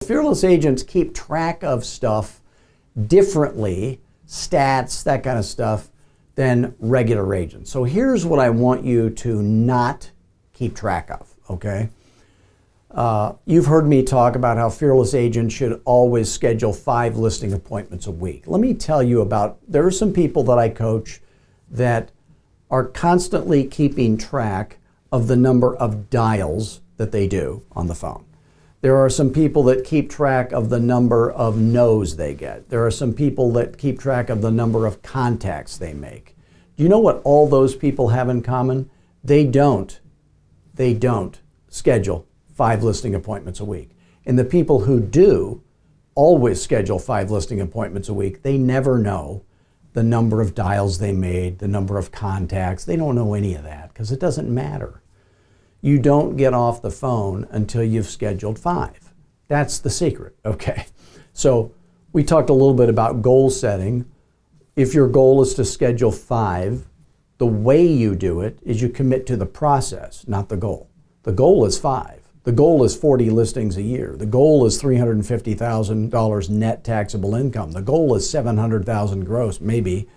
Fearless agents keep track of stuff differently, stats, that kind of stuff, than regular agents. So here's what I want you to not keep track of, okay? You've heard me talk about how fearless agents should always schedule 5 listing appointments a week. Let me tell you there are some people that I coach that are constantly keeping track of the number of dials that they do on the phone. There are some people that keep track of the number of no's they get. There are some people that keep track of the number of contacts they make. Do you know what all those people have in common? They don't schedule 5 listing appointments a week. And the people who do always schedule 5 listing appointments a week, they never know the number of dials they made, the number of contacts. They don't know any of that because it doesn't matter. You don't get off the phone until you've scheduled 5. That's the secret, okay? So we talked a little bit about goal setting. If your goal is to schedule 5, the way you do it is you commit to the process, not the goal. The goal is 5. The goal is 40 listings a year. The goal is $350,000 net taxable income. The goal is $700,000 gross, maybe.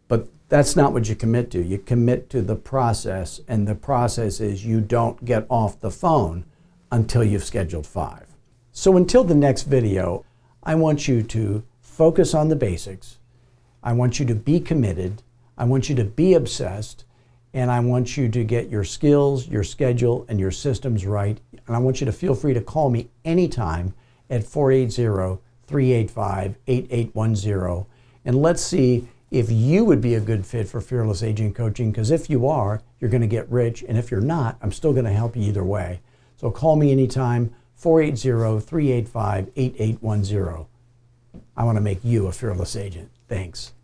But that's not what you commit to. You commit to the process, and the process is you don't get off the phone until you've scheduled 5. So until the next video, I want you to focus on the basics. I want you to be committed. I want you to be obsessed. And I want you to get your skills, your schedule, and your systems right. And I want you to feel free to call me anytime at 480-385-8810. And let's see if you would be a good fit for Fearless Agent Coaching, because if you are, you're going to get rich. And if you're not, I'm still going to help you either way. So call me anytime, 480-385-8810. I want to make you a Fearless Agent. Thanks.